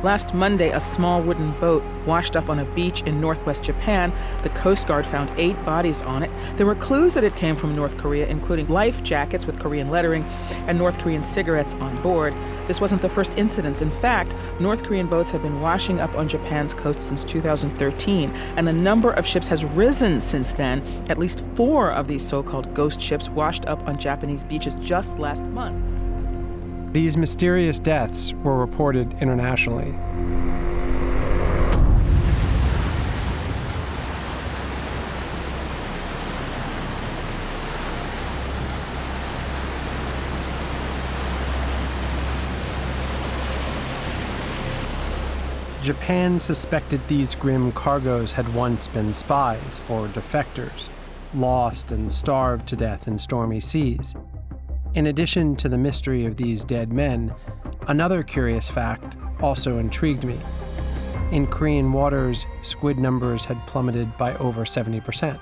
Last Monday, a small wooden boat washed up on a beach in northwest Japan. The Coast Guard found 8 bodies on it. There were clues that it came from North Korea, including life jackets with Korean lettering and North Korean cigarettes on board. This wasn't the first incident. In fact, North Korean boats have been washing up on Japan's coast since 2013, and the number of ships has risen since then. At least 4 of these so-called ghost ships washed up on Japanese beaches just last month. These mysterious deaths were reported internationally. Japan suspected these grim cargoes had once been spies or defectors, lost and starved to death in stormy seas. In addition to the mystery of these dead men, another curious fact also intrigued me. In Korean waters, squid numbers had plummeted by over 70%.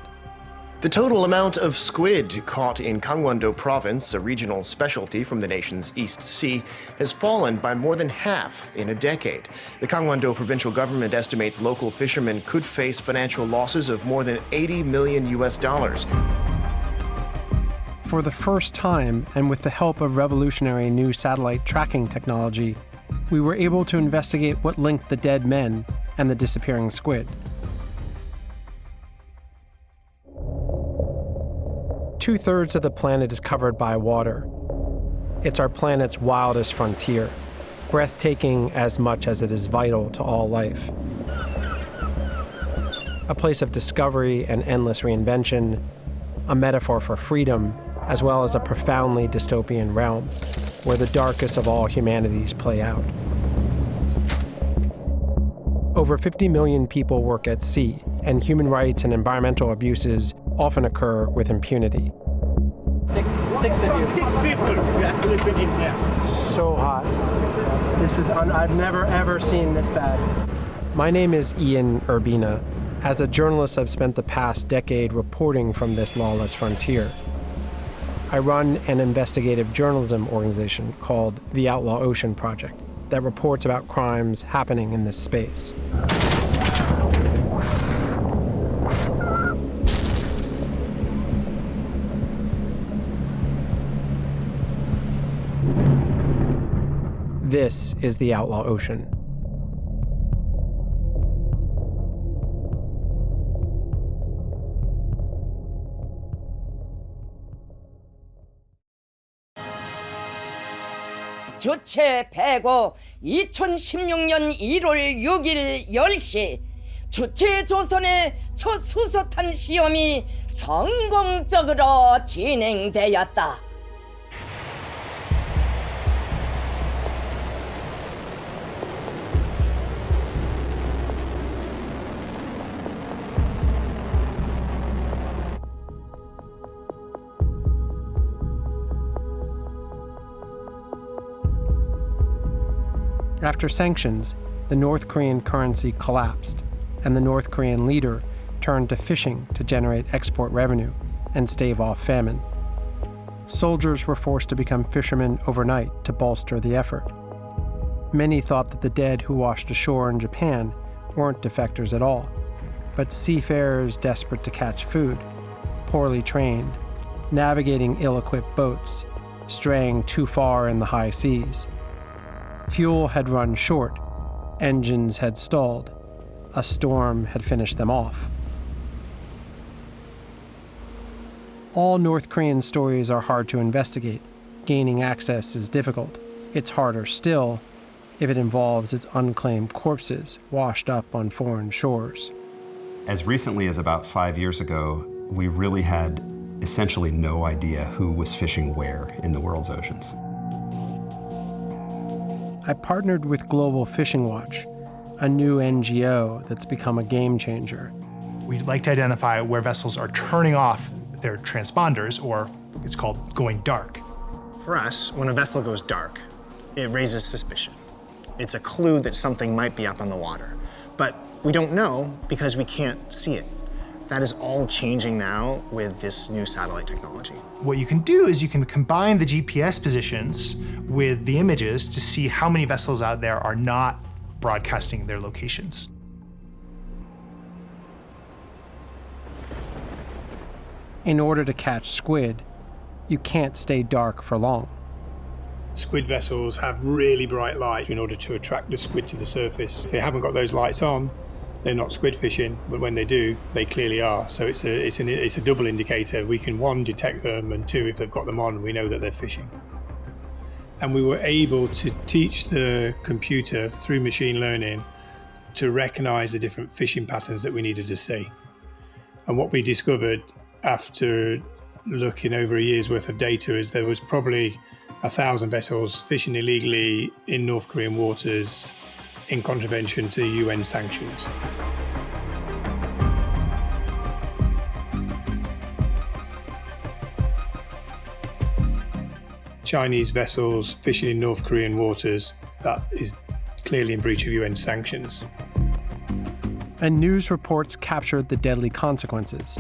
The total amount of squid caught in Gangwon-do province, a regional specialty from the nation's East Sea, has fallen by more than half in a decade. The Gangwon-do provincial government estimates local fishermen could face financial losses of more than $80 million. For the first time, and with the help of revolutionary new satellite tracking technology, we were able to investigate what linked the dead men and the disappearing squid. Two-thirds of the planet is covered by water. It's our planet's wildest frontier, breathtaking as much as it is vital to all life. A place of discovery and endless reinvention, a metaphor for freedom, as well as a profoundly dystopian realm where the darkest of all humanities play out. Over 50 million people work at sea, and human rights and environmental abuses often occur with impunity. Six of you. 6 people. We are sleeping in here. So hot. I've never ever seen this bad. My name is Ian Urbina. As a journalist, I've spent the past decade reporting from this lawless frontier. I run an investigative journalism organization called the Outlaw Ocean Project that reports about crimes happening in this space. This is the Outlaw Ocean. 주체 배고 2016년 1월 6일 10시 주체조선의 첫 수소탄 시험이 성공적으로 진행되었다. After sanctions, the North Korean currency collapsed, and the North Korean leader turned to fishing to generate export revenue and stave off famine. Soldiers were forced to become fishermen overnight to bolster the effort. Many thought that the dead who washed ashore in Japan weren't defectors at all, but seafarers desperate to catch food, poorly trained, navigating ill-equipped boats, straying too far in the high seas. Fuel had run short, engines had stalled, a storm had finished them off. All North Korean stories are hard to investigate. Gaining access is difficult. It's harder still if it involves its unclaimed corpses washed up on foreign shores. As recently as about 5 years ago, we really had essentially no idea who was fishing where in the world's oceans. I partnered with Global Fishing Watch, a new NGO that's become a game changer. We'd like to identify where vessels are turning off their transponders, or it's called going dark. For us, when a vessel goes dark, it raises suspicion. It's a clue that something might be up on the water. But we don't know because we can't see it. That is all changing now with this new satellite technology. What you can do is you can combine the GPS positions with the images to see how many vessels out there are not broadcasting their locations. In order to catch squid, you can't stay dark for long. Squid vessels have really bright light in order to attract the squid to the surface. If they haven't got those lights on, they're not squid fishing, but when they do, they clearly are. So it's a double indicator. We can, one, detect them, and two, if they've got them on, we know that they're fishing. And we were able to teach the computer through machine learning to recognize the different fishing patterns that we needed to see. And what we discovered after looking over a year's worth of data is there was probably 1,000 vessels fishing illegally in North Korean waters in contravention to UN sanctions. Chinese vessels fishing in North Korean waters, that is clearly in breach of UN sanctions. And news reports captured the deadly consequences.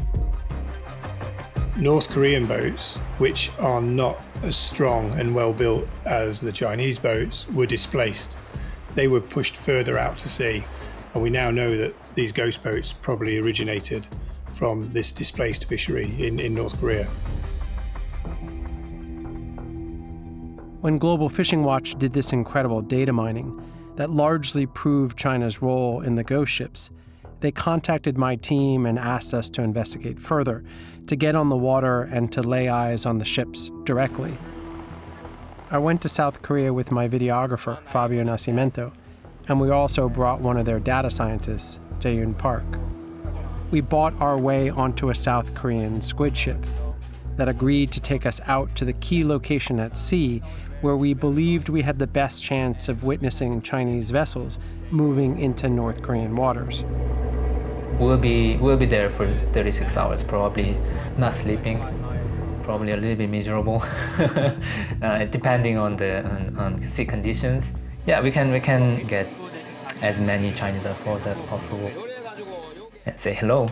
North Korean boats, which are not as strong and well built as the Chinese boats, were displaced. They were pushed further out to sea, and we now know that these ghost boats probably originated from this displaced fishery in North Korea. When Global Fishing Watch did this incredible data mining that largely proved China's role in the ghost ships, they contacted my team and asked us to investigate further, to get on the water and to lay eyes on the ships directly. I went to South Korea with my videographer, Fabio Nascimento, and we also brought one of their data scientists, Jae-yoon Park. We bought our way onto a South Korean squid ship that agreed to take us out to the key location at sea where we believed we had the best chance of witnessing Chinese vessels moving into North Korean waters. We'll be there for 36 hours, probably not sleeping, probably a little bit miserable, depending on the sea conditions. Yeah, we can get as many Chinese vessels as possible and say hello.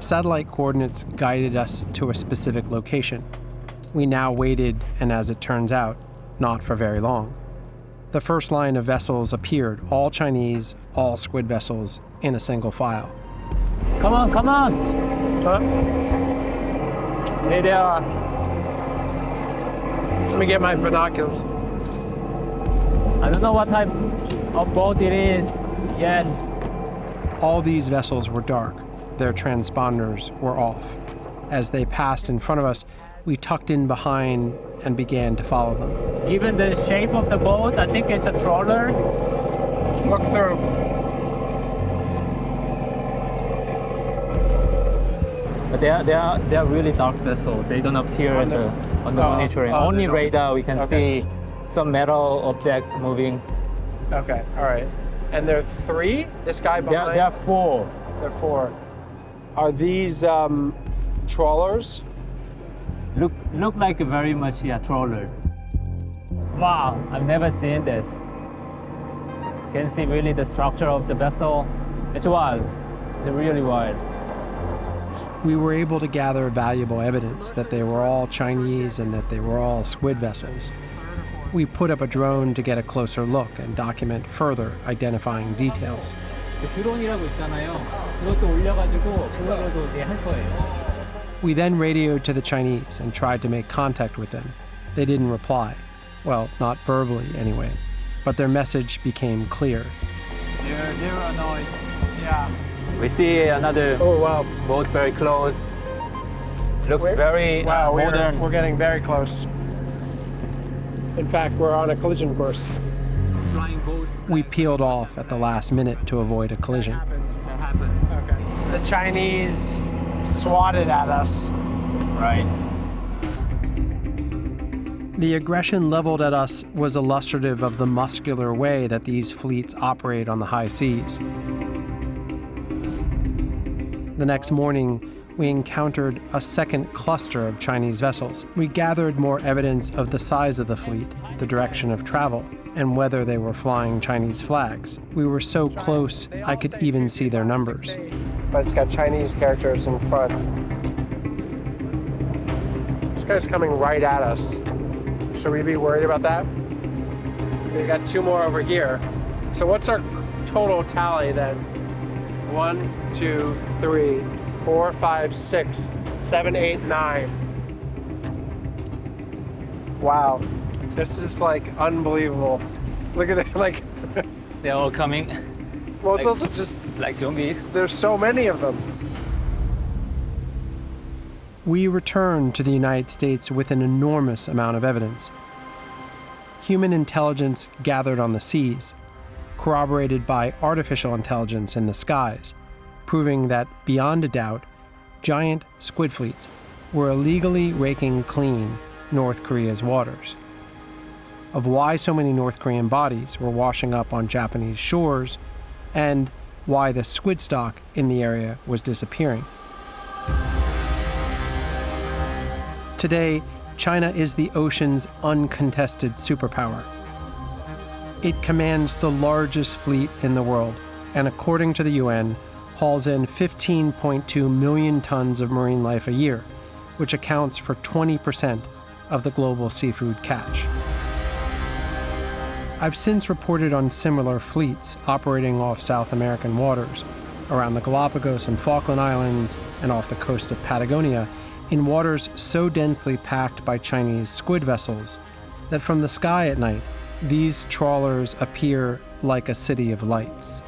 Satellite coordinates guided us to a specific location. We now waited, and as it turns out, not for very long. The first line of vessels appeared, all Chinese, all squid vessels, in a single file. Come on, come on! Hey, they are. Let me get my binoculars. I don't know what type of boat it is yet. All these vessels were dark. Their transponders were off. As they passed in front of us, we tucked in behind and began to follow them. Given the shape of the boat, I think it's a trawler. Look through. But they are really dark vessels. They don't appear on the monitoring. Only radar we can see some metal object moving. Okay, all right. And there are three? This guy behind? There are four. There are four. Are these trawlers? Look like very much trawler. Wow, I've never seen this. You can see really the structure of the vessel. It's wild. It's really wild. We were able to gather valuable evidence that they were all Chinese and that they were all squid vessels. We put up a drone to get a closer look and document further identifying details. 드론이라고 있잖아요. 그것도 올려가지고 그걸로도 할 거예요. We then radioed to the Chinese and tried to make contact with them. They didn't reply. Well, not verbally anyway. But their message became clear. They're annoyed. Yeah. We see another boat very close. Looks very modern. We're getting very close. In fact, we're on a collision course. We peeled off at the last minute to avoid a collision. That happened. Okay. The Chinese swatted at us. Right. The aggression leveled at us was illustrative of the muscular way that these fleets operate on the high seas. The next morning, we encountered a second cluster of Chinese vessels. We gathered more evidence of the size of the fleet, the direction of travel, and whether they were flying Chinese flags. We were so close, I could even see their numbers. but it's got Chinese characters in front. This guy's coming right at us. Should we be worried about that? We got 2 more over here. So what's our total tally then? 1, 2, 3, 4, 5, 6, 7, 8, 9. Wow, this is like unbelievable. Look at it, like. They're all coming. Well, it's also just like zombies. there's so many of them. We returned to the United States with an enormous amount of evidence. Human intelligence gathered on the seas, corroborated by artificial intelligence in the skies, proving that, beyond a doubt, giant squid fleets were illegally raking clean North Korea's waters. Of why so many North Korean bodies were washing up on Japanese shores, and why the squid stock in the area was disappearing. Today, China is the ocean's uncontested superpower. It commands the largest fleet in the world, and according to the UN, hauls in 15.2 million tons of marine life a year, which accounts for 20% of the global seafood catch. I've since reported on similar fleets operating off South American waters, around the Galapagos and Falkland Islands, and off the coast of Patagonia, in waters so densely packed by Chinese squid vessels that from the sky at night, these trawlers appear like a city of lights.